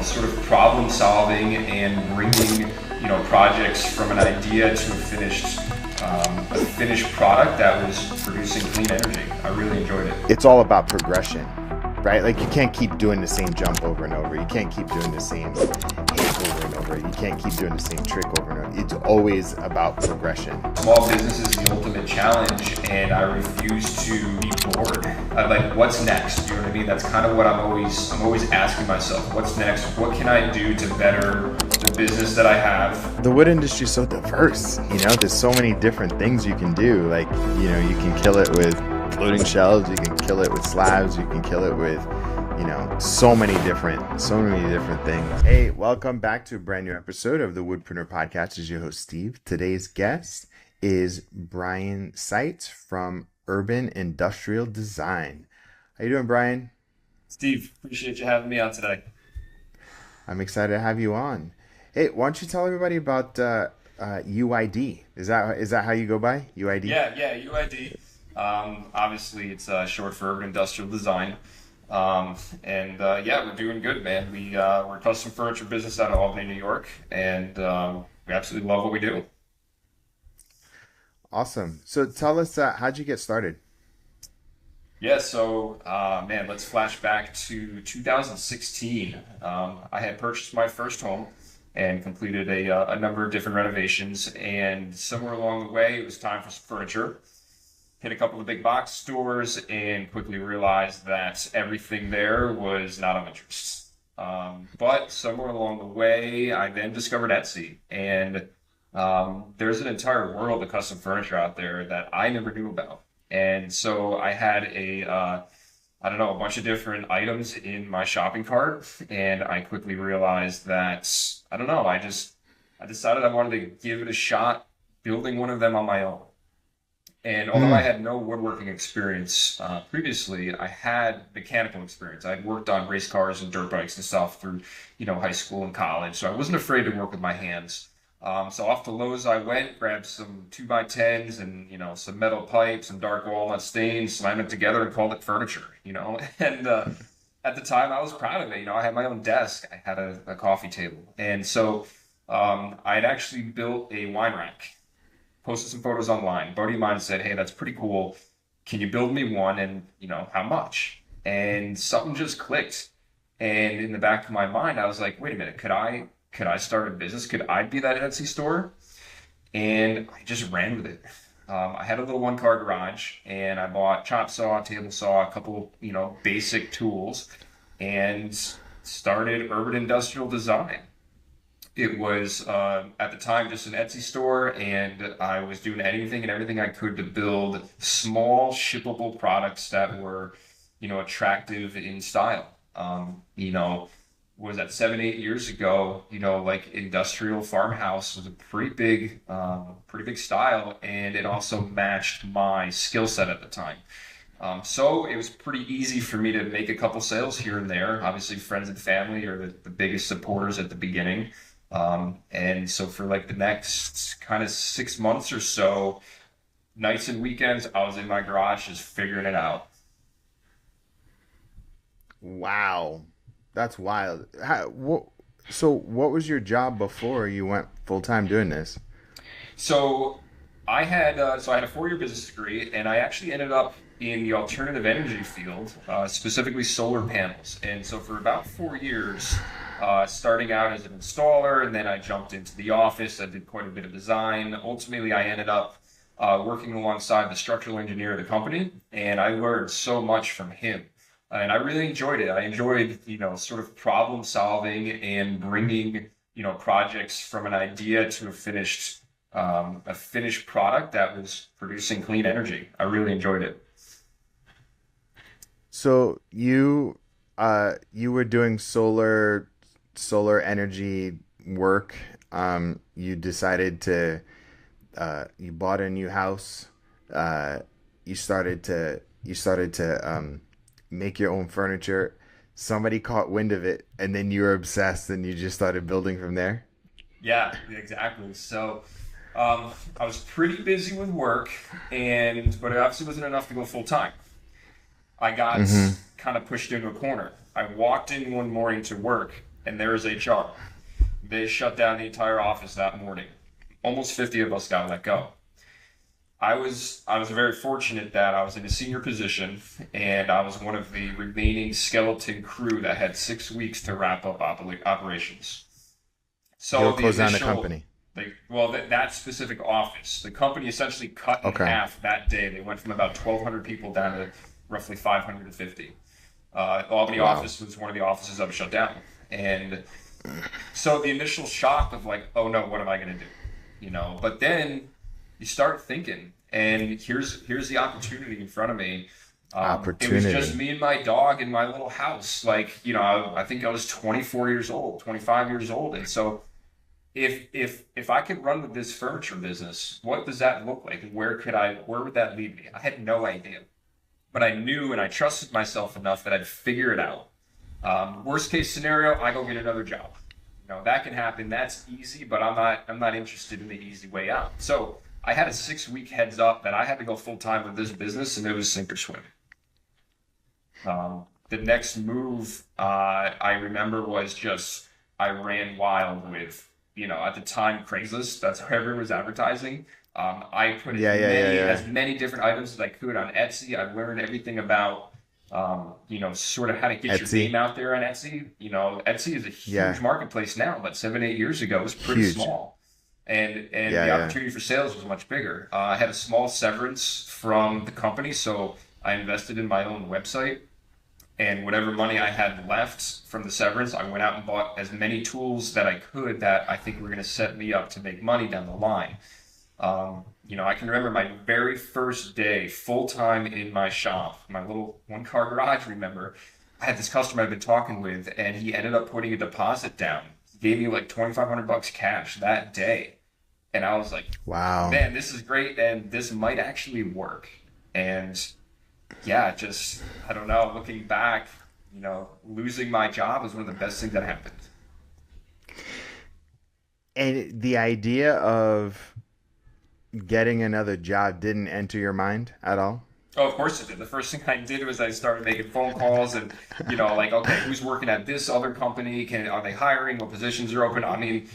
sort of problem solving and bringing, projects from an idea to a finished product that was producing clean energy. I really enjoyed it. It's all about progression, right? Like you can't keep doing the same jump over and over. You can't keep doing the same hit over and over. You can't keep doing the same trick over and over. It's always about progression. Small business is the ultimate challenge, and I refuse to be bored. Like, what's next? You know what I mean? That's kind of what I'm always asking myself. What's next? What can I do to better the business that I have? The wood industry is so diverse. There's so many different things you can do. Like, you can kill it with floating shelves. You can kill it with slabs. You can kill it with so many different things. Hey, welcome back to a brand new episode of the Woodpreneur podcast. This is your host, Steve. Today's guest is Brian Seitz from Urban Industrial Design. How you doing, Brian? Steve, appreciate you having me on today. I'm excited to have you on. Hey, why don't you tell everybody about UID? Is that how you go by? UID? Yeah, UID. Obviously, it's short for Urban Industrial Design. We're doing good, man. We're a custom furniture business out of Albany, New York, and we absolutely love what we do. Awesome. So tell us, how'd you get started? Yeah, so let's flash back to 2016. I had purchased my first home and completed a number of different renovations, and somewhere along the way, it was time for some furniture. Hit a couple of big box stores and quickly realized that everything there was not of interest. But somewhere along the way, I then discovered Etsy, and there's an entire world of custom furniture out there that I never knew about. And so I had a bunch of different items in my shopping cart, and I quickly realized that, I decided I wanted to give it a shot building one of them on my own. And although I had no woodworking experience previously, I had mechanical experience. I'd worked on race cars and dirt bikes and stuff through, high school and college. So I wasn't afraid to work with my hands. So off to Lowe's I went, grabbed some 2x10s and, some metal pipe, some dark walnut stains, slammed it together and called it furniture, And at the time I was proud of it. I had my own desk. I had a coffee table. And so I'd actually built a wine rack. Posted some photos online. A buddy of mine said, "Hey, that's pretty cool. Can you build me one? And how much?" And something just clicked. And in the back of my mind, I was like, "Wait a minute, could I start a business? Could I be that Etsy store?" And I just ran with it. I had a little one-car garage, and I bought chop saw, table saw, a couple basic tools, and started Urban Industrial Design. It was, at the time, just an Etsy store, and I was doing anything and everything I could to build small, shippable products that were, attractive in style. Was that 7-8 years ago, like industrial farmhouse was a pretty big style, and it also matched my skill set at the time. So it was pretty easy for me to make a couple sales here and there. Obviously, friends and family are the biggest supporters at the beginning. And so for like the next kind of 6 months or so, nights and weekends, I was in my garage just figuring it out. Wow. That's wild. So what was your job before you went full-time doing this? So I had a 4-year business degree, and I actually ended up in the alternative energy field, specifically solar panels. And so for about 4 years, starting out as an installer, and then I jumped into the office. I did quite a bit of design. Ultimately, I ended up working alongside the structural engineer of the company, and I learned so much from him. And I really enjoyed it. I enjoyed, sort of problem solving and bringing, projects from an idea to a finished product that was producing clean energy. I really enjoyed it. So you were doing solar energy work. You decided to you bought a new house. You started to make your own furniture. Somebody caught wind of it, and then you were obsessed, and you just started building from there. Yeah, exactly. So I was pretty busy with work, but it obviously wasn't enough to go full time. I got kind of pushed into a corner. I walked in one morning to work, and there is HR. They shut down the entire office that morning. Almost 50 of us got let go. I was very fortunate that I was in a senior position, and I was one of the remaining skeleton crew that had 6 weeks to wrap up operations. So You'll the close down the initial, company. that specific office, the company essentially cut in Okay. half that day. They went from about 1,200 people down to roughly 550. The Albany Wow. office was one of the offices that was shut down, and so the initial shock of like, oh no, what am I going to do? But then you start thinking, and here's the opportunity in front of me. It was just Opportunity. me and my dog in my little house. Like, I think I was 24 years old, 25 years old. And so if I could run with this furniture business, what does that look like? And where would that lead me? I had no idea. But I knew and I trusted myself enough that I'd figure it out. Worst case scenario, I go get another job. That can happen. That's easy, but I'm not interested in the easy way out. So I had a 6 week heads up that I had to go full time with this business, and it was sink or swim. The next move I remember was just I ran wild with, at the time Craigslist. That's where everyone was advertising. I put as many different items as I could on Etsy. I learned everything about sort of how to get your Etsy. name out there on Etsy. Etsy is a huge marketplace now, but 7-8 years ago it was pretty Huge. small. And the opportunity for sales was much bigger. I had a small severance from the company, so I invested in my own website. And whatever money I had left from the severance, I went out and bought as many tools that I could that I think were going to set me up to make money down the line. I can remember my very first day full-time in my shop, my little one-car garage, remember. I had this customer I'd been talking with, and he ended up putting a deposit down. He gave me like $2,500 cash that day. And I was like, Wow. man, this is great, and this might actually work. And yeah, just, I don't know, looking back, losing my job was one of the best things that happened. And the idea of getting another job didn't enter your mind at all? Oh, of course it did. The first thing I did was I started making phone calls and, like, okay, who's working at this other company? Are they hiring? What positions are open? I mean,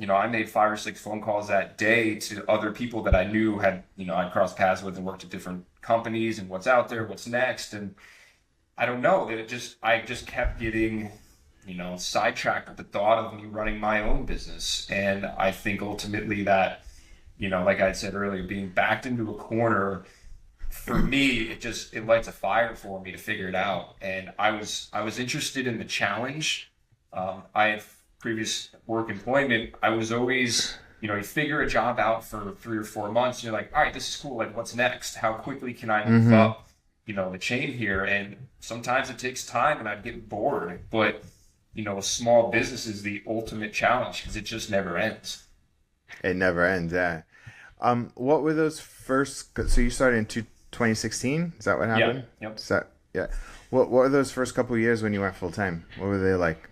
I made 5 or 6 phone calls that day to other people that I knew had, I'd crossed paths with and worked at different companies and what's out there, what's next. And I don't know, I just kept getting, sidetracked with the thought of me running my own business. And I think ultimately that, like I said earlier, being backed into a corner, for me, it lights a fire for me to figure it out. And I was interested in the challenge. I had previous work employment. I was always, you figure a job out for 3 or 4 months. And you're like, all right, this is cool. Like, what's next? How quickly can I move up, the chain here? And sometimes it takes time, and I'd get bored. But, a small business is the ultimate challenge because it just never ends. It never ends, yeah. What were those first? So you started in 2016? Is that what happened? Yeah. Yep. Yeah. What were those first couple of years when you went full time? What were they like?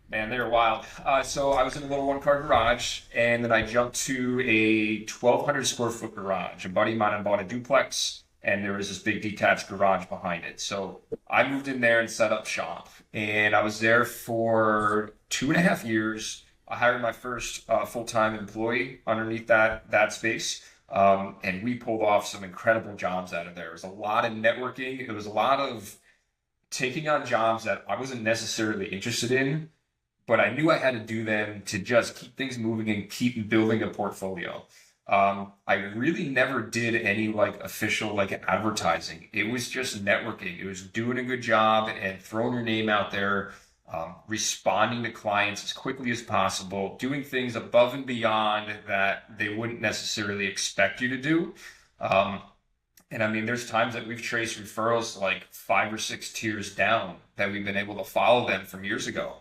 Man, they were wild. So I was in a little one-car garage, and then I jumped to a 1,200 square foot garage. A buddy of mine had bought a duplex, and there was this big detached garage behind it. So I moved in there and set up shop, and I was there for 2.5 years. I hired my first full-time employee underneath that space, and we pulled off some incredible jobs out of there. It was a lot of networking. It was a lot of taking on jobs that I wasn't necessarily interested in, but I knew I had to do them to just keep things moving and keep building a portfolio. I really never did any official advertising. It was just networking. It was doing a good job and throwing your name out there, responding to clients as quickly as possible, doing things above and beyond that they wouldn't necessarily expect you to do. And I mean, there's times that we've traced referrals 5 or 6 tiers down that we've been able to follow them from years ago.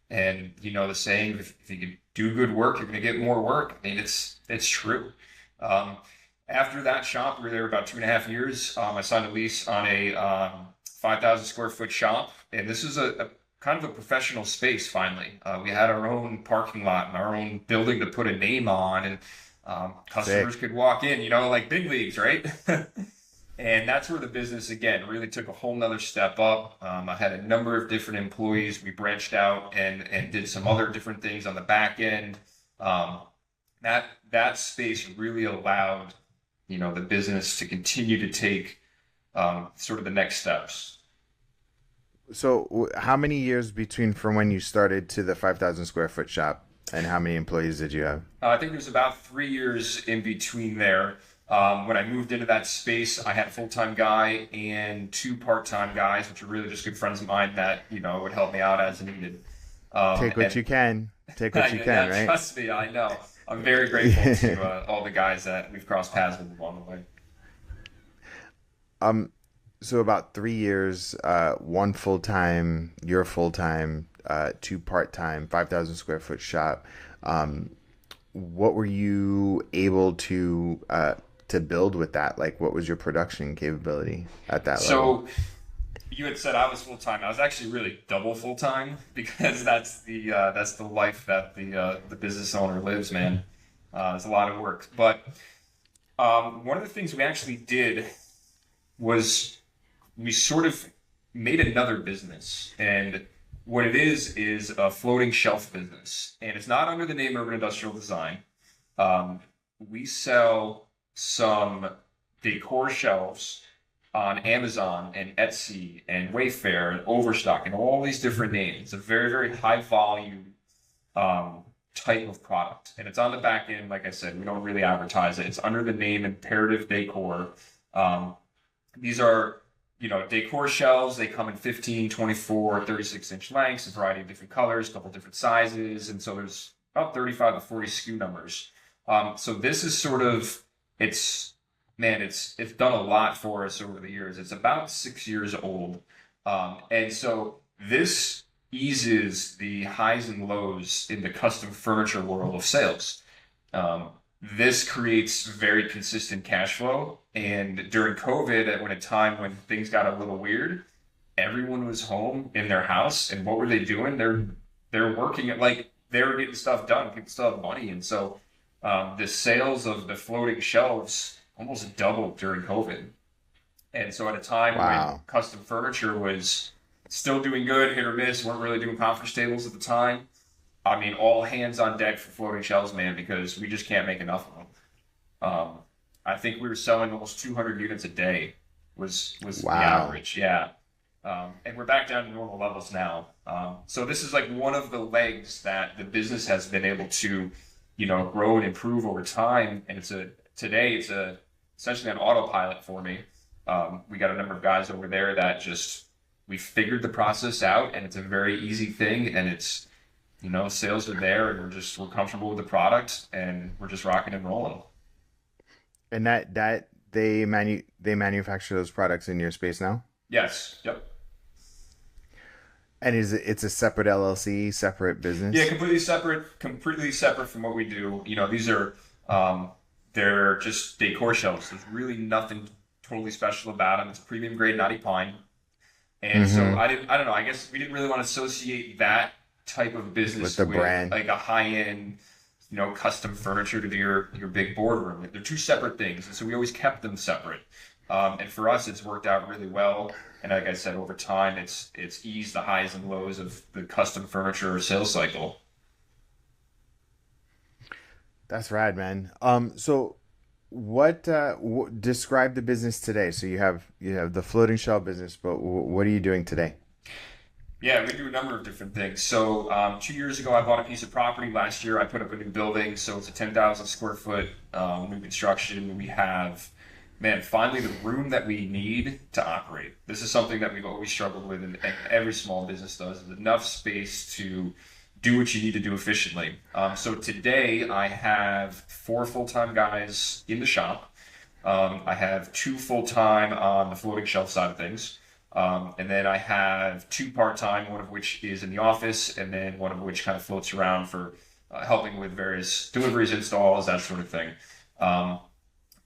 And the saying, if you can do good work, you're going to get more work. I mean, it's true. After that shop, we were there about 2.5 years. I signed a lease on a 5,000 square foot shop, and this is a kind of a professional space. Finally, we had our own parking lot and our own building to put a name on, and customers could walk in. Like big leagues, right? And that's where the business, again, really took a whole nother step up. I had a number of different employees. We branched out and did some other different things on the back end. Um, that space really allowed, the business to continue to take sort of the next steps. So, how many years between from when you started to the 5,000 square foot shop, and how many employees did you have? I think there's about 3 years in between there. When I moved into that space, I had a full-time guy and two part-time guys, which are really just good friends of mine that, would help me out as needed. Take what you can. Take what you can, right? Trust me, I know. I'm very grateful to all the guys that we've crossed paths with along the way. So about 3 years, one full time, you're full time, two part time, 5,000 square foot shop. What were you able to build with that? Like, what was your production capability at that level? So you had said I was full time. I was actually really double full time because that's the life that the business owner lives, man. It's a lot of work, but one of the things we actually did was we sort of made another business. And what it is a floating shelf business. And it's not under the name Urban Industrial Design. We sell some decor shelves on Amazon and Etsy and Wayfair and Overstock and all these different names. It's a very, very high volume type of product. And it's on the back end, like I said, we don't really advertise it. It's under the name Imperative Decor. These are, decor shelves. They come in 15, 24, 36-inch lengths, a variety of different colors, a couple different sizes. And so there's about 35 to 40 SKU numbers. So this is sort of, it's done a lot for us over the years. It's about 6 years old. And so this eases the highs and lows in the custom furniture world of sales. This creates very consistent cash flow. And during COVID, at a time when things got a little weird, everyone was home in their house. And what were they doing? They're working at, like, they were getting stuff done. People still have money. And so the sales of the floating shelves almost doubled during COVID. And so at a time when custom furniture was still doing good, hit or miss, weren't really doing conference tables at the time. I mean, all hands on deck for floating shelves, man, because we just can't make enough of them. I think we were selling almost 200 units a day was the average. Yeah. And we're back down to normal levels now. So this is like one of the legs that the business has been able to, grow and improve over time. And today it's essentially an autopilot for me. We got a number of guys over there that we figured the process out, and it's a very easy thing. And it's, sales are there, and we're comfortable with the product, and we're just rocking and rolling. And that they manufacture those products in your space now? Yes. Yep. And it's a separate LLC, separate business? Yeah, completely separate from what we do. These are they're just decor shelves. There's really nothing totally special about them. It's a premium grade knotty pine. And so I don't know, I guess we didn't really want to associate that type of business with the brand, like a high-end, custom furniture to your big boardroom. They're two separate things, and so we always kept them separate. And for us, it's worked out really well. And like I said, over time, it's eased the highs and lows of the custom furniture sales cycle. That's rad, man. So what describe the business today? So you have the floating shelf business, but what are you doing today? Yeah, we do a number of different things. So 2 years ago, I bought a piece of property. Last year, I put up a new building. So it's a 10,000 square foot new construction. We have, finally the room that we need to operate. This is something that we've always struggled with, and every small business does, is enough space to do what you need to do efficiently. So today, I have 4 full-time guys in the shop. I have 2 full-time on the floating shelf side of things. And then I have 2 part-time, one of which is in the office, and then one of which kind of floats around for helping with various deliveries, installs, that sort of thing.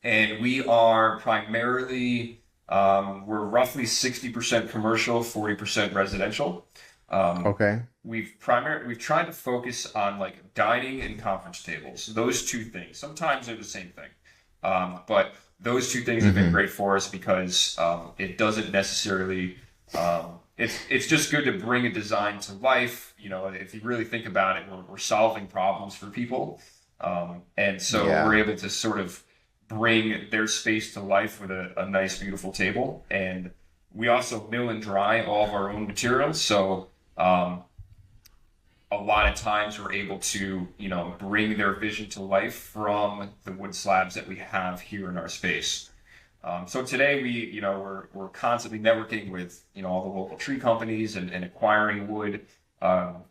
And we are primarily, we're roughly 60% commercial, 40% residential. Okay. We've tried to focus on like dining and conference tables, those 2 things. Sometimes they're the same thing. But those two things have been great for us because it doesn't necessarily it's just good to bring a design to life. You know, if you really think about it, we're solving problems for people, and so we're able to sort of bring their space to life with a nice, beautiful table. And we also mill and dry all of our own materials, so a lot of times we're able to, you know, bring their vision to life from the wood slabs that we have here in our space. So today we're constantly networking with, you know, all the local tree companies and acquiring wood.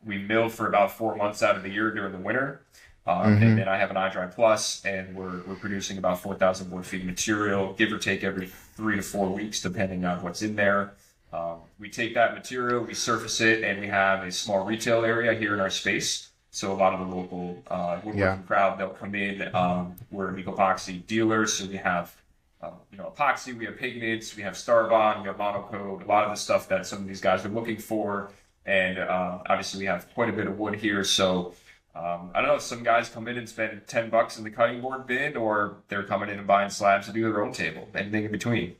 We mill for about 4 months out of the year during the winter. And then I have an iDry Plus, and we're producing about 4,000 board feet of material, give or take every 3 to 4 weeks, depending on what's in there. We take that material, we surface it, and we have a small retail area here in our space. So a lot of the local woodworking crowd, they'll come in. We're an epoxy dealer, so we have you know, epoxy, we have pigments, we have Starbond, we have monocoat, a lot of the stuff that some of these guys are looking for. And obviously we have quite a bit of wood here, so I don't know if some guys come in and spend $10 in the cutting board bin, or they're coming in and buying slabs to do their own table, anything in between.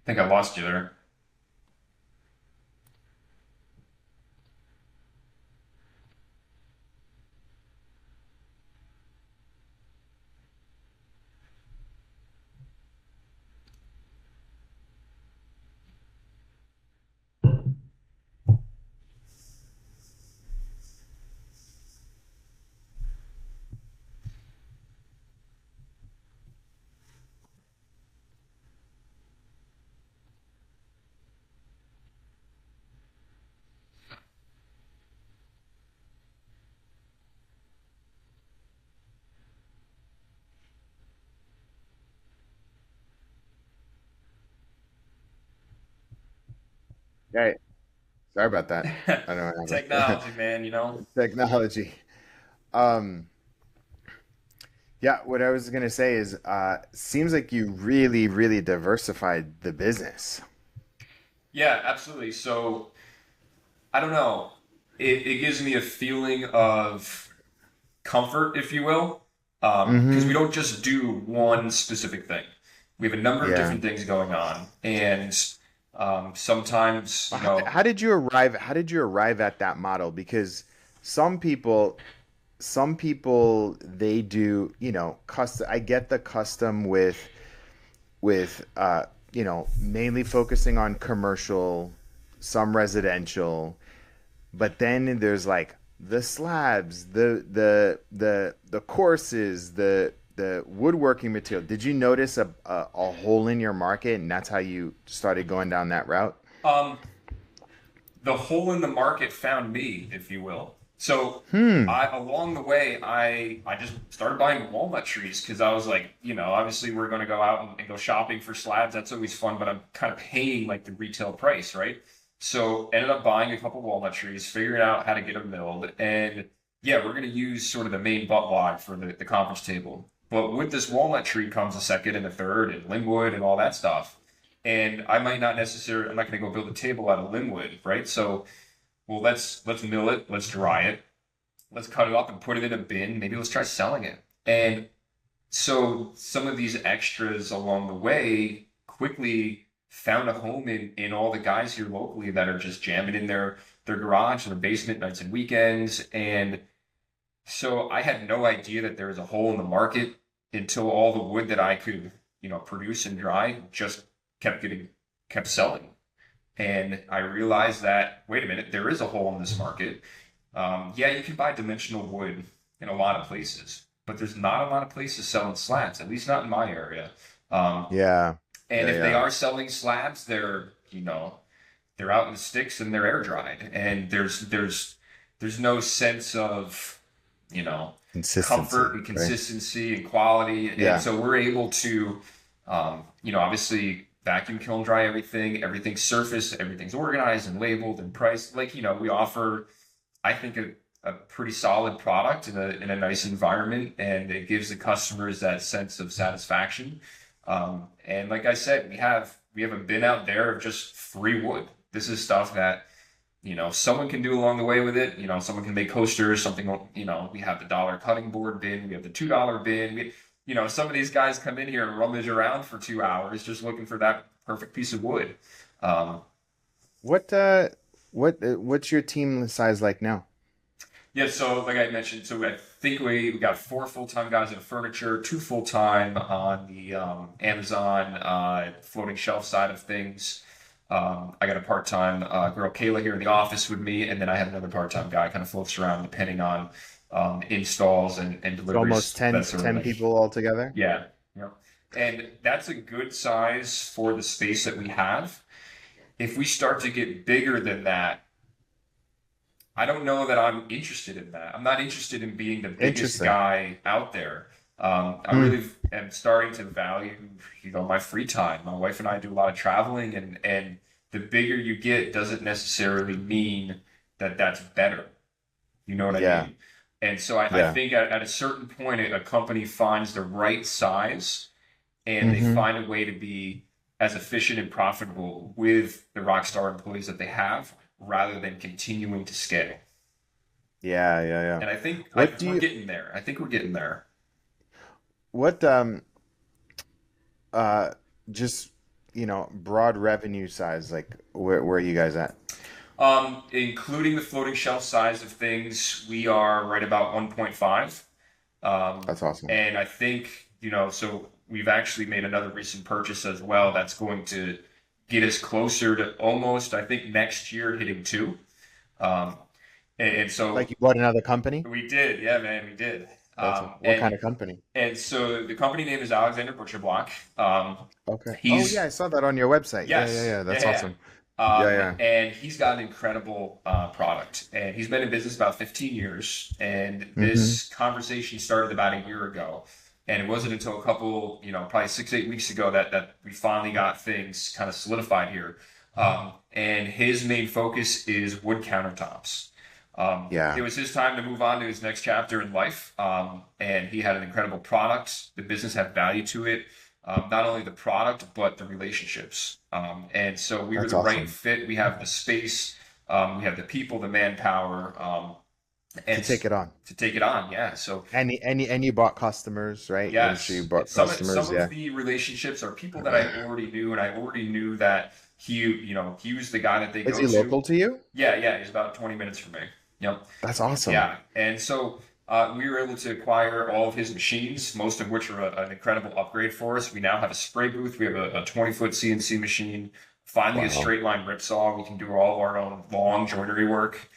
I think I lost you there. Right. Sorry about that. I don't know. Technology, man, you know. Technology. Um, yeah, what I was gonna say is, seems like you really, really diversified the business. Yeah, absolutely. So I don't know. It gives me a feeling of comfort, if you will, because we don't just do one specific thing. We have a number of Yeah. different things going on, and sometimes, you know, How did you arrive? How did you arrive at that model? Because some people, some people, they do, you know, custom. I get the custom with mainly focusing on commercial, some residential, but then there's like the slabs, the courses, the woodworking material. Did you notice a hole in your market, and that's how you started going down that route? um, the hole in the market found me, if you will. So Hmm. I along the way, I just started buying walnut trees because I was like, you know, obviously we're going to go out and go shopping for slabs. That's always fun, but I'm kind of paying like the retail price, right? So ended up buying a couple walnut trees, figuring out how to get them milled, and yeah, we're going to use sort of the main butt log for the conference table. But with this walnut tree comes a second and a third and linwood and all that stuff. And I might not necessarily, I'm not going to go build a table out of linwood, right? So well, let's mill it, let's dry it, let's cut it up and put it in a bin. Maybe let's try selling it. And so some of these extras along the way quickly found a home in all the guys here locally that are just jamming in their garage or their basement nights and weekends. And so I had no idea that there was a hole in the market until all the wood that I could, you know, produce and dry just kept selling. And I realized that, wait a minute, there is a hole in this market. Yeah, you can buy dimensional wood in a lot of places, but there's not a lot of places selling slabs, at least not in my area. Um, Yeah. and Yeah. if they Yeah. are selling slabs, they're out in the sticks and they're air dried, and there's no sense of, you know, comfort Consistency, and right? consistency and quality. And Yeah. so we're able to, you know, obviously vacuum kiln dry everything, everything's surfaced, everything's organized and labeled and priced. Like, you know, we offer, I think, a pretty solid product in a nice environment, and it gives the customers that sense of satisfaction. And like I said, we have we have a bin out there of just free wood. This is stuff that, someone can do along the way with it. Someone can make coasters, something, we have the dollar cutting board bin, we have the $2 bin. Some of these guys come in here and rummage around for 2 hours just looking for that perfect piece of wood. Um, What's your team size like now? yeah, so like I mentioned, so I think we got four full-time guys in furniture, two full-time on the Amazon floating shelf side of things. I got a part-time girl, Kayla, here in the office with me, and then I have another part-time guy kind of floats around depending on installs and It's almost deliveries, that sort of 10 thing. people altogether. Yeah, yeah. And that's a good size for the space that we have. If we start to get bigger than that, I don't know that I'm interested in that. I'm not interested in being the biggest Interesting. guy out there. I Hmm. really am starting to value, my free time. My wife and I do a lot of traveling, and the bigger you get doesn't necessarily mean that that's better. You know what I Yeah. mean? And so I Yeah. think at a certain point, a company finds the right size and they Hmm. find a way to be as efficient and profitable with the Rockstar employees that they have rather than continuing to scale. Yeah. Yeah. Yeah. And I think What do we're you getting there. I think we're getting there. what uh just broad revenue size, like where are you guys at? Including the floating shelf size of things, we are right about 1.5. Um, That's awesome. and I think, so we've actually made another recent purchase as well that's going to get us closer to almost, I think, next year hitting two. Um, and Like so you bought another company? we did, yeah, man, we did. That's Um, what and kind of company? and so the company name is Alexander Butcher Block. Okay. Oh yeah, He's I saw that on your website. Yeah, yeah, Yes, yeah. yeah, That's yeah. awesome. Yeah, yeah. And he's got an incredible product, and he's been in business about 15 years. And Hmm. this conversation started about a year ago, and it wasn't until a couple, probably 6, 8 weeks ago that we finally got things kind of solidified here. And his main focus is wood countertops. It Yeah, was his time to move on to his next chapter in life, and he had an incredible product. The business had value to it, not only the product but the relationships. And so we were that's the right awesome. fit. We have the space, we have the people, the manpower, To and take it on. to take it on. Yeah. So And you bought customers, right? I'm sure you yes, bought some customers. of Yeah. the relationships are people that I already knew, and I already knew that he was the guy that they Is go he to. local to you? Yeah, yeah, he's about 20 minutes from me. Yep. That's awesome. Yeah, and so we were able to acquire all of his machines, most of which are an incredible upgrade for us. We now have a spray booth. We have a 20-foot CNC machine. Finally, a Wow. straight line rip saw. We can do all of our own long joinery work.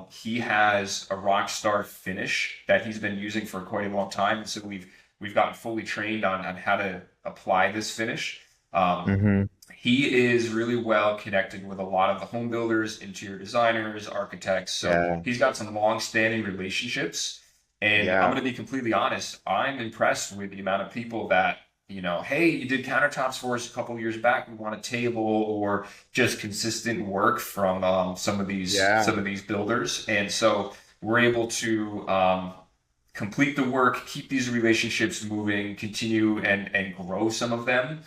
He has a Rockstar finish that he's been using for quite a long time, and so we've gotten fully trained on how to apply this finish. Um, Hmm. he is really well connected with a lot of the home builders, interior designers, architects. So Yeah. he's got some long-standing relationships. And I'm Yeah. going to be completely honest, I'm impressed with the amount of people that, hey, you did countertops for us a couple years back. We want a table, or just consistent work from Yeah. some of these builders. And so we're able to complete the work, keep these relationships moving, continue and grow some of them.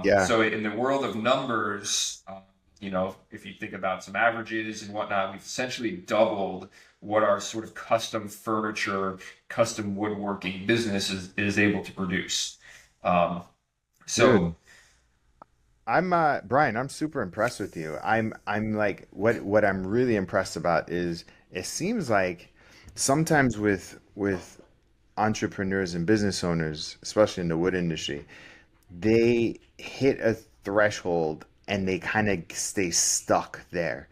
Yeah. So in the world of numbers, if you think about some averages and whatnot, we've essentially doubled what our sort of custom furniture, custom woodworking business is able to produce. Um, Dude. so I'm Brian, I'm super impressed with you. I'm like what I'm really impressed about is it seems like sometimes with entrepreneurs and business owners, especially in the wood industry, they hit a threshold and they kind of stay stuck there.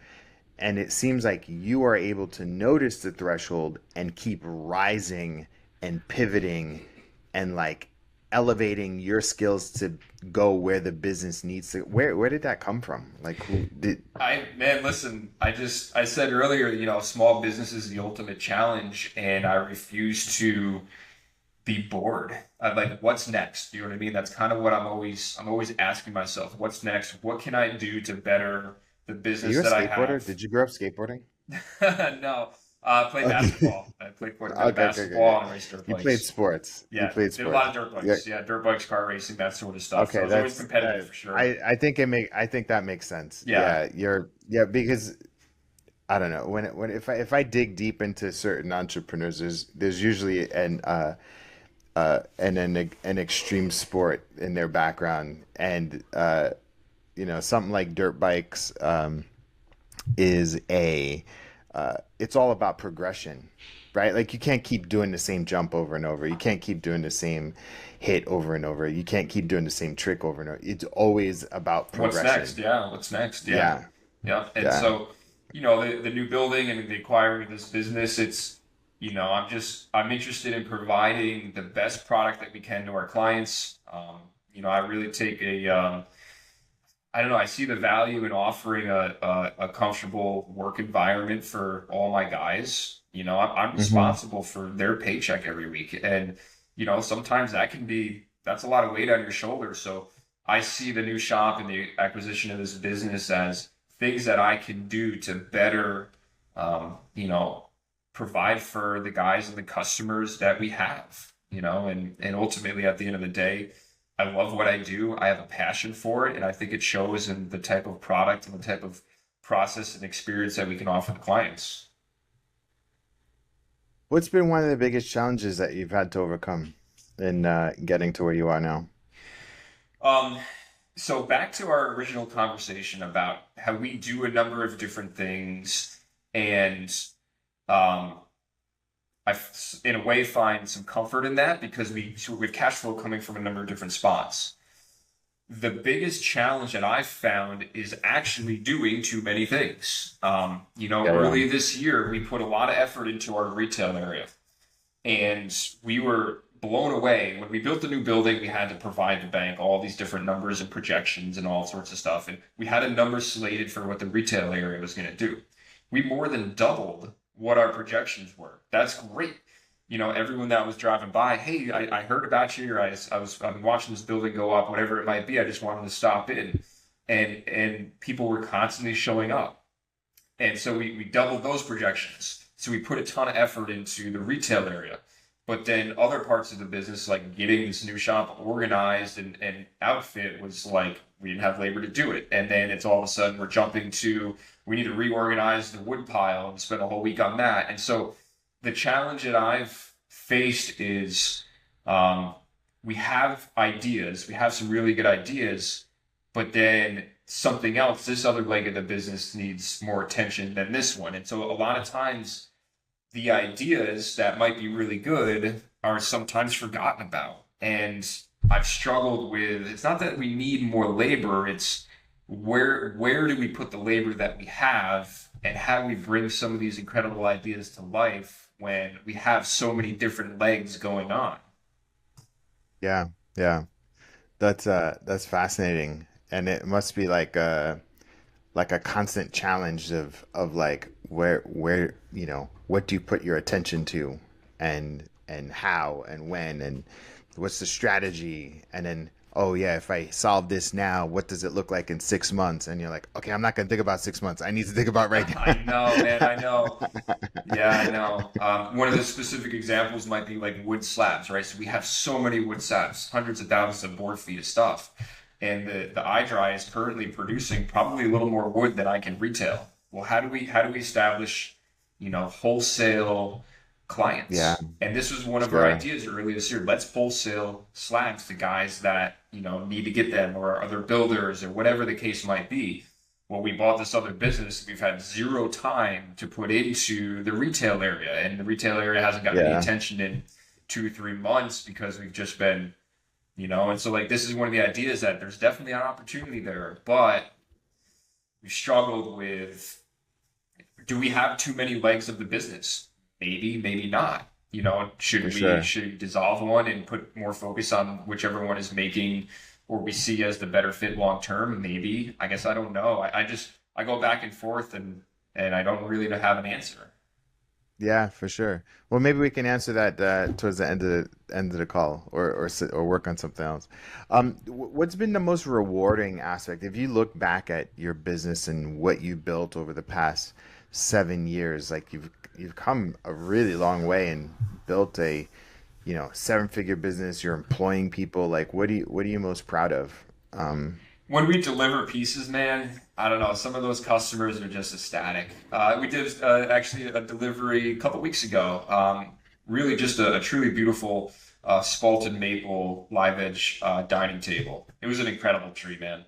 And it seems like you are able to notice the threshold and keep rising and pivoting and like elevating your skills to go where the business needs to. Where did that come from? Like who did? man, listen, I said earlier, small business is the ultimate challenge, and I refuse to be bored. I'm like, what's next? You know what I mean? That's kind of what I'm always asking myself. What's next? What can I do to better the Are business you a that I skateboarder? have? Did you grow up skateboarding? No, I played Okay. basketball. I played quite a bit of Okay, okay, okay, basketball okay. and raced dirt You played bikes. sports. You Yeah, played did a lot sports. of dirt Yeah. bikes. Yeah, dirt bikes, car racing, that sort of stuff. So I Okay, was always that's competitive for sure. I think that makes sense. Yeah. Because I don't know when if I dig deep into certain entrepreneurs, there's usually an extreme sport in their background, and something like dirt bikes is a it's all about progression, right? Like you can't keep doing the same jump over and over. You can't keep doing the same hit over and over. You can't keep doing the same trick over and over. It's always about What's next? progression. Yeah, what's next? Yeah. Yeah, Yeah. And yeah. so, the new building and the acquiring of this business, I'm interested in providing the best product that we can to our clients. I really take I don't know, I see the value in offering a comfortable work environment for all my guys. I'm Hmm. responsible for their paycheck every week. And, sometimes that's a lot of weight on your shoulders. So I see the new shop and the acquisition of this business as things that I can do to better, um, you know, provide for the guys and the customers that we have, and ultimately at the end of the day, I love what I do. I have a passion for it, and I think it shows in the type of product and the type of process and experience that we can offer the clients. What's been one of the biggest challenges that you've had to overcome in getting to where you are now? Um, so back to our original conversation about how we do a number of different things, and um, in a way, find some comfort in that because we have cash flow coming from a number of different spots. The biggest challenge that I've found is actually doing too many things. Yeah, yeah. Early this year, we put a lot of effort into our retail area, and we were blown away. When we built the new building, we had to provide the bank all these different numbers and projections and all sorts of stuff. And we had a number slated for what the retail area was going to do. We more than doubled what our projections were. That's great. Everyone that was driving by, hey, I heard about you, or I've been watching this building go up, whatever it might be. I just wanted to stop in, and people were constantly showing up, and so we doubled those projections. So we put a ton of effort into the retail area, but then other parts of the business, like getting this new shop organized and outfit, was like we didn't have labor to do it, and then it's all of a sudden we're jumping to we need to reorganize the wood pile and spend a whole week on that, and so the challenge that I've faced is um, we have ideas, we have some really good ideas, but then something else, this other leg of the business needs more attention than this one. And so a lot of times the ideas that might be really good are sometimes forgotten about. And I've struggled with it's not that we need more labor, it's where do we put the labor that we have and how do we bring some of these incredible ideas to life when we have so many different legs going on. Yeah, yeah. That's fascinating. And it must be like a constant challenge of like where what do you put your attention to, and how and when, and what's the strategy, and then oh yeah, if I solve this now, what does it look like in 6 months? And you're like, okay, I'm not gonna think about 6 months. I need to think about right I know, man, I know. now. Yeah, I know. One of the specific examples might be like wood slabs, right? So we have so many wood slabs, hundreds of thousands of board feet of stuff. And the iDry is currently producing probably a little more wood than I can retail. Well, how do we establish, wholesale Yeah, clients? And this was one of our sure. ideas earlier this year. Let's wholesale slabs to guys that, need to get them or other builders or whatever the case might be. Well, we bought this other business. We've had zero time to put into the retail area, and the retail area hasn't gotten any Yeah, attention in 2 3 months because we've just been, and so like this is one of the ideas that there's definitely an opportunity there, but we've struggled with do we have too many legs of the business? Maybe, maybe not. for Should sure. we dissolve one and put more focus on whichever one is making or we see as the better fit long term? Maybe. I guess I don't know. I go back and forth and I don't really have an answer. Yeah, for sure. Well, maybe we can answer that towards the end of the call, or work on something else. What's been the most rewarding aspect if you look back at your business and what you built over the past 7 years? Like you've come a really long way and built a, seven-figure business. You're employing people. Like, what are you most proud of? Um, When we deliver pieces, man, I don't know. Some of those customers are just ecstatic. We did actually a delivery a couple weeks ago. Really, just a truly beautiful spalted maple live edge dining table. It was an incredible tree, man.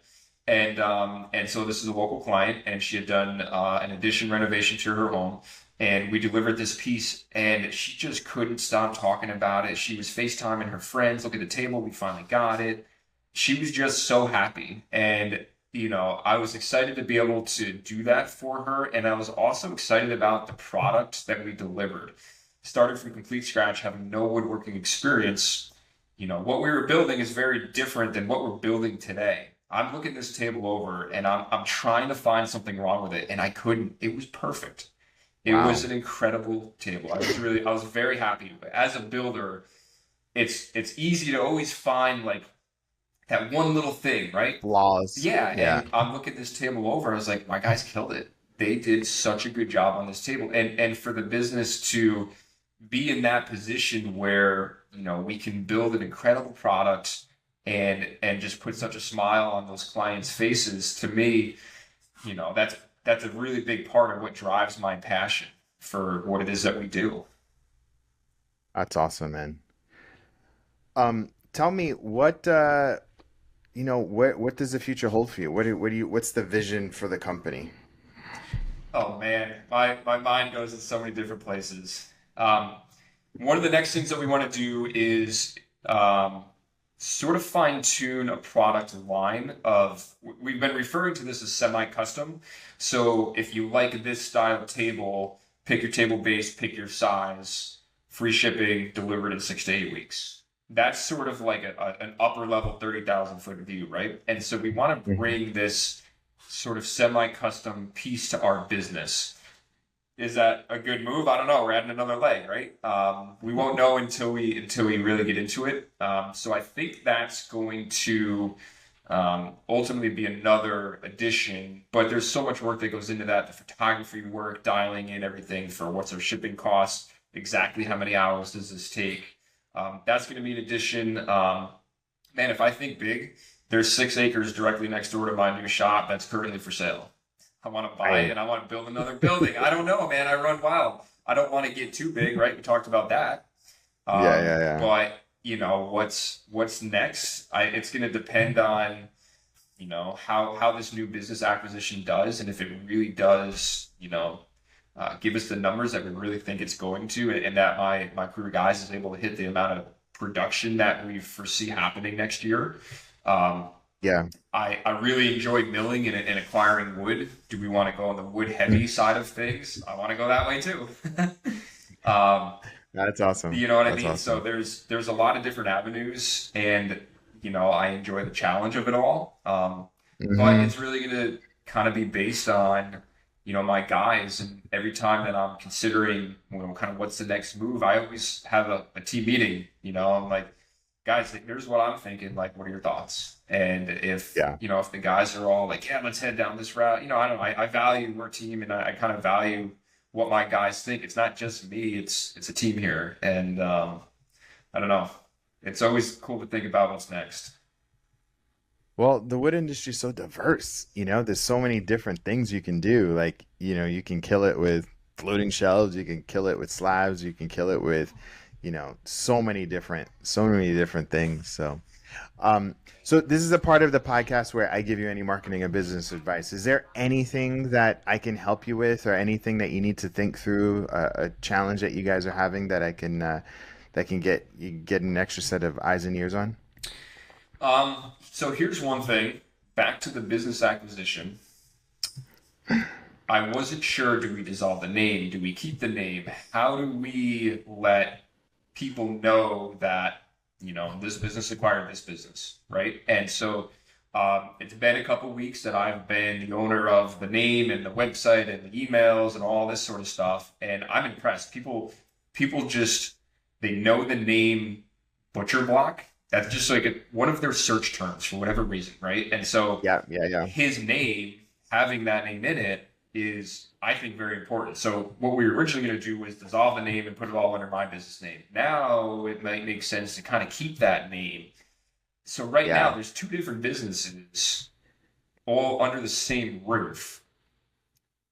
And so this is a local client, and she had done an addition renovation to her home, and we delivered this piece, and she just couldn't stop talking about it. She was FaceTiming her friends. Look at the table, we finally got it. She was just so happy, and I was excited to be able to do that for her, and I was also excited about the product that we delivered. Started from complete scratch, having no woodworking experience. What we were building is very different than what we're building today. I'm looking this table over, and I'm trying to find something wrong with it, and I couldn't. It was perfect. It was wow. an incredible table. I was very happy with it. As a builder, it's easy to always find like that one little thing, right? Flaws. Yeah, Yeah. and I'm looking this table over. I was like, my guys killed it. They did such a good job on this table, and for the business to be in that position where we can build an incredible product and just put such a smile on those clients' faces. To me, that's a really big part of what drives my passion for what it is that we do. That's awesome, man. Tell me what does the future hold for you? What's the vision for the company? Oh man, my mind goes in so many different places. Um, One of the next things that we want to do is um, sort of fine tune a product line of, we've been referring to this as semi-custom. So if you like this style table, pick your table base, pick your size, free shipping, delivered in 6 to 8 weeks. That's sort of like an upper level 30,000 foot view, right? And so we want to Mhm. bring this sort of semi-custom piece to our business. Is that a good move? I don't know. We're adding another leg, right? We won't know until we really get into it. So I think that's going to ultimately be another addition. But there's so much work that goes into that: the photography work, dialing in everything for what's our shipping costs, exactly how many hours does this take. That's going to be an addition. Man, if I think big, there's 6 acres directly next door to my new shop that's currently for sale. I want to buy it Right. and I want to build another building. I don't know, man. I run wild. I don't want to get too big, right? We talked about that. Yeah, yeah, yeah. But what's next? It's going to depend on how this new business acquisition does, and if it really does, give us the numbers that we really think it's going to, and that my crew of guys is able to hit the amount of production that we foresee happening next year. Um, Yeah. I really enjoy milling and acquiring wood. Do we want to go on the wood heavy side of things? I want to go that way too. um, That's awesome. you know what I That's mean? So awesome. there's a lot of different avenues, and I enjoy the challenge of it all. But Hmm. it's really going to kind of be based on my guys, and every time that I'm considering kind of what's the next move, I always have a team meeting. I'm like, guys, like, here's what I'm thinking. Like, what are your thoughts? And if Yeah. if the guys are all like, yeah, let's head down this route. I don't know. I value our team, and I kind of value what my guys think. It's not just me. It's a team here, and I don't know. It's always cool to think about what's next. Well, the wood industry is so diverse. There's so many different things you can do. Like, you can kill it with floating shelves, you can kill it with slabs, you can kill it with, so many different things. So this is a part of the podcast where I give you any marketing or business advice. Is there anything that I can help you with, or anything that you need to think through, a challenge that you guys are having that that can get you get an extra set of eyes and ears on? So here's one thing. Back to the business acquisition. I wasn't sure. Do we dissolve the name? Do we keep the name? How do we let people know that this business acquired this business, right? And so it's been a couple weeks that I've been the owner of the name and the website and the emails and all this sort of stuff, and I'm impressed. People just, they know the name Butcher Block. That's just like one of their search terms for whatever reason, right? And so Yeah, yeah, yeah. his name, having that name in it, is, I think, very important. So what we were originally going to do was dissolve the name and put it all under my business name. Now it might make sense to kind of keep that name. So right now Yeah. there's two different businesses all under the same roof.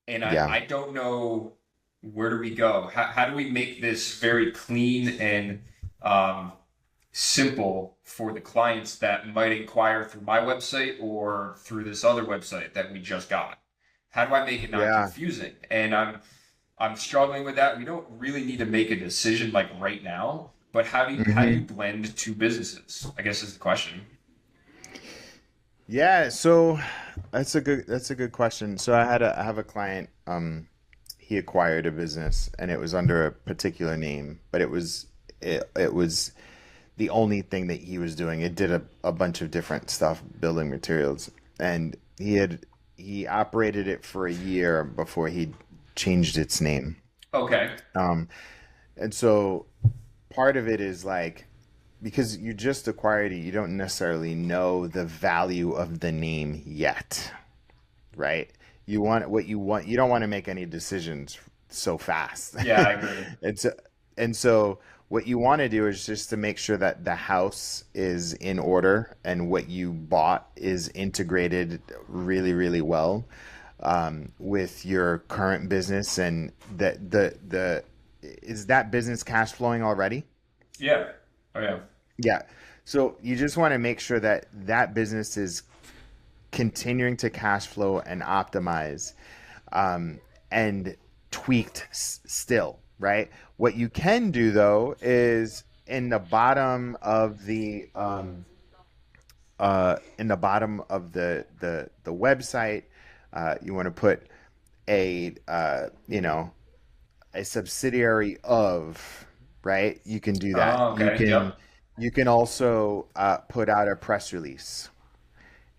And Yeah. I don't know, where do we go? How do we make this very clean and um, simple for the clients that might inquire through my website or through this other website that we just got? How do I make it not Yeah. confusing? And I'm struggling with that. We don't really need to make a decision like right now, but how do you Hmm. blend two businesses? I guess is the question. Yeah, so that's a good question. So I have a client, he acquired a business and it was under a particular name, but it was the only thing that he was doing. It did a bunch of different stuff, building materials, and he operated it for a year before he changed its name. Okay. Um, and so part of it is like, because you just acquired it, you don't necessarily know the value of the name yet, right? You want what you want. You don't want to make any decisions so fast. Yeah, I agree. And so what you want to do is just to make sure that the house is in order and what you bought is integrated really, really well, with your current business, and the is that business cash flowing already? Yeah. Oh yeah. Yeah. So you just want to make sure that that business is continuing to cash flow and optimize, and tweaked still, right? What you can do though is in the bottom of the website, you want to put a subsidiary of, right? You can do that. Oh, okay. Yep. You can also put out a press release,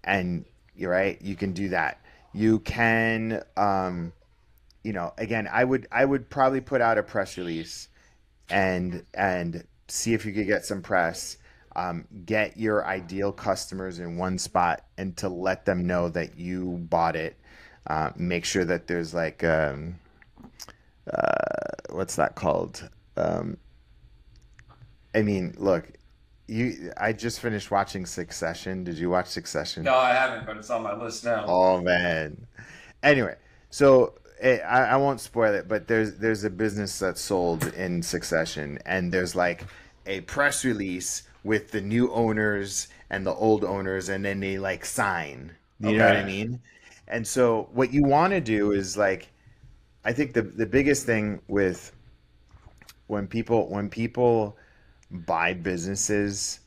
and you're right. You can do that. You can, again, I would probably put out a press release and see if you could get some press. Get your ideal customers in one spot and to let them know that you bought it. Make sure that there's like what's that called? Um, I mean, look, I just finished watching Succession. Did you watch Succession? No, I haven't, but it's on my list now. Oh man. Anyway, so I won't spoil it, but there's a business that's sold in Succession, and there's like a press release with the new owners and the old owners, and then they like sign. You know what I Okay. mean? And so what you want to do is like, I think the biggest thing with when people buy businesses,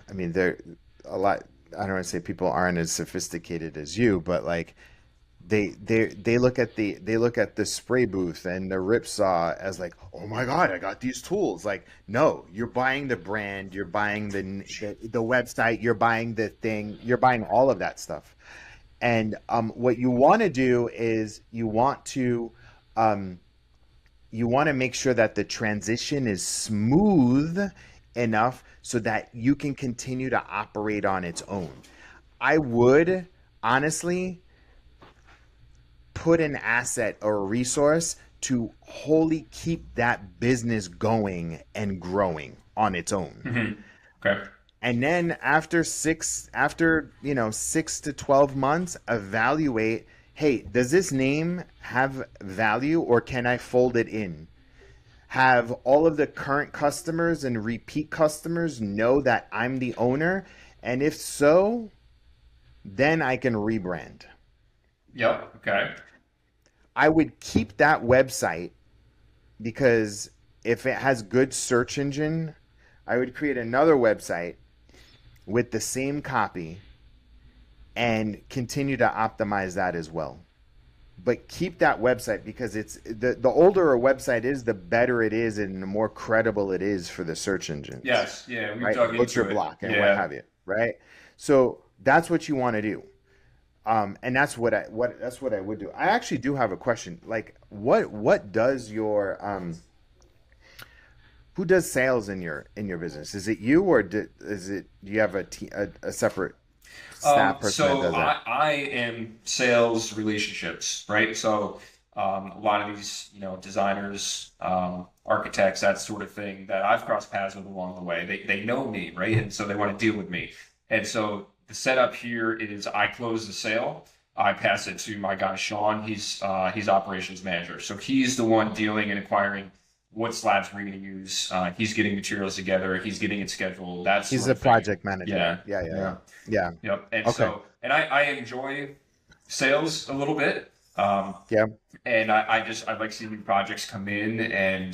I mean, they're a lot. I don't want to say people aren't as sophisticated as you, but like they look at the spray booth and the ripsaw as like, oh my god, I got these tools. Like, no, you're buying the brand, you're buying the website, you're buying the thing, you're buying all of that stuff. And what you want to do is um, you want to make sure that the transition is smooth enough so that you can continue to operate on its own. I would honestly put an asset or a resource to wholly keep that business going and growing on its own. Hmm. Okay. And then after 6 to 12 months, evaluate, hey, does this name have value or can I fold it in? Have all of the current customers and repeat customers know that I'm the owner? And if so, then I can rebrand. Yep. Okay. I would keep that website because if it has good search engine, I would create another website with the same copy and continue to optimize that as well. But keep that website because it's the older a website is, the better it is and the more credible it is for the search engines, Yes. Yeah. We've right? dug Butcher into it. block and what Yeah. have you, right? So that's what you want to do. And that's what I would do. I actually do have a question. Like, what does your who does sales in your business? Is it you or is it do you have a separate staff person that So does that? I am sales relationships, right? So a lot of these, designers, architects, that sort of thing that I've crossed paths with along the way, they know me, right? And so they want to deal with me. And so the setup here is I close the sale. I pass it to my guy Sean. He's operations manager, so he's the one dealing and acquiring what slabs we're going to use. He's getting materials together. He's getting it scheduled. That He's sort the of thing. project manager. Yeah, Yeah, yeah, yeah. yeah. Yeah. Yep. And Okay. so, and I enjoy sales a little bit. Yeah. And I'd like to see new projects come in and,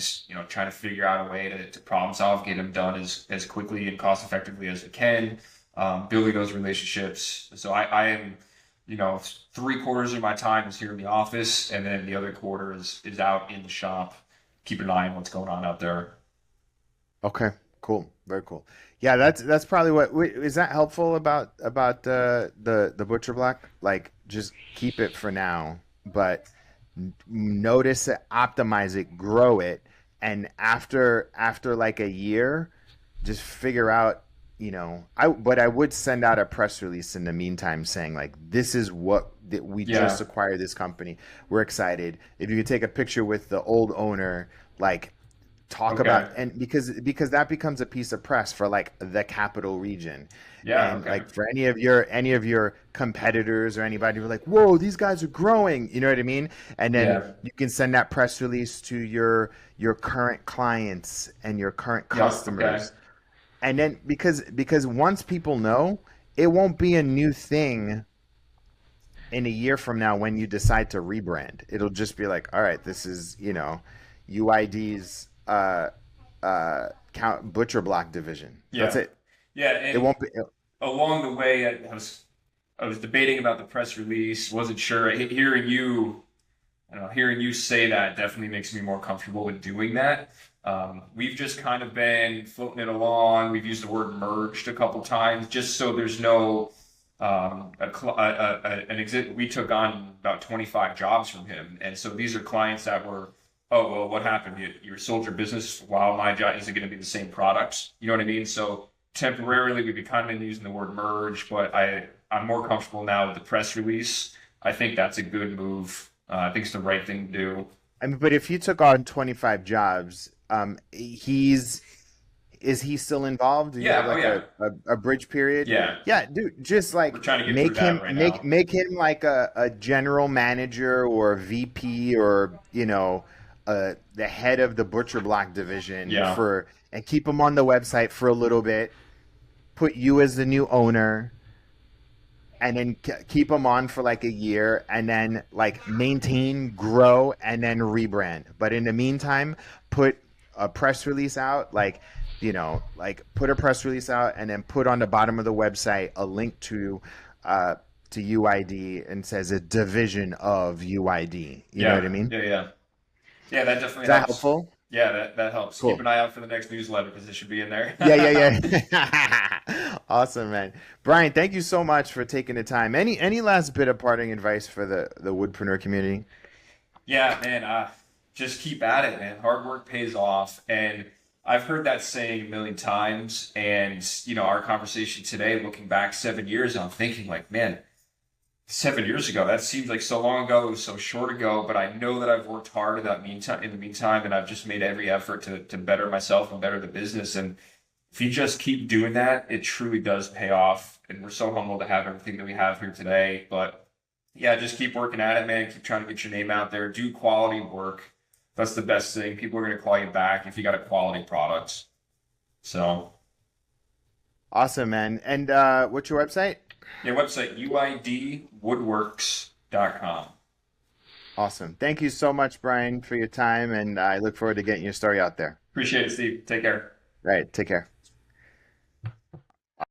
try to figure out a way to problem solve, get them done as quickly and cost effectively as we can, building those relationships. So I am, 3/4 of my time is here in the office, and then the other quarter is out in the shop, keeping an eye on what's going on out there. Okay. Cool. Very cool. Yeah, that's probably is that helpful about the butcher block? Like just keep it for now, but notice it, optimize it, grow it, and after like a year, just figure out, I would send out a press release in the meantime saying like this is what that we Yeah. just acquired this company. We're excited. If you could take a picture with the old owner, like talk Okay. about, and because that becomes a piece of press for like the capital region, Yeah. and Okay. like for any of your competitors or anybody who are like, whoa, these guys are growing, you know what I mean? And then Yeah. you can send that press release to your current clients and your current Yep. Okay. customers, and then because once people know, it won't be a new thing in a year from now when you decide to rebrand. It'll just be like, all right, this is, UID's count butcher block division. That's Yeah. it. Yeah. It And won't be. along the way, I was debating about the press release. Wasn't sure. Hearing you, I don't know, hearing you say that definitely makes me more comfortable with doing that. We've just kind of been floating it along. We've used the word merged a couple times, just so there's no an exit. We took on about 25 jobs from him, and so these are clients that were, oh well, what happened? You sold your business while my job isn't going to be the same products. You know what I mean? So temporarily, we've kind of been using the word merge, but I'm more comfortable now with the press release. I think that's a good move. I think it's the right thing to do. I mean, but if you took on 25 jobs, is he still involved? Do you have Yeah. Oh like yeah. a bridge period? Yeah. Yeah, dude, just like We're trying to get through make that him right make now. make him like a general manager or a VP, or the head of the butcher block division, Yeah. and keep him on the website for a little bit. Put you as the new owner, and then keep them on for like a year, and then like maintain, grow, and then rebrand. But in the meantime, put a press release out, like put a press release out, and then put on the bottom of the website a link to UID, and says a division of UID. You know what Yeah. I mean? Yeah. Yeah. Yeah. That Is definitely that helps. helpful? Yeah. That helps. Keep Cool. an eye out for the next newsletter because it should be in there. Yeah, yeah, yeah. Awesome, man. Brian, thank you so much for taking the time. Any last bit of parting advice for the Woodpreneur community? Yeah, man. Just keep at it, man. Hard work pays off, and I've heard that saying a million times. And our conversation today, looking back 7 years, I'm thinking like, man, 7 years ago, that seems like so long ago, it was so short ago. But I know that I've worked hard in the meantime, and I've just made every effort to better myself and better the business. And if you just keep doing that, it truly does pay off. And we're so humbled to have everything that we have here today. But yeah, just keep working at it, man. Keep trying to get your name out there. Do quality work. That's the best thing. People are going to call you back if you got a quality product. So, Awesome, man. And what's your website? yeah, website uidwoodworks.com. Awesome. Thank you so much, Brian, for your time, and I look forward to getting your story out there. Appreciate it, Steve. Take care. Right. Take care.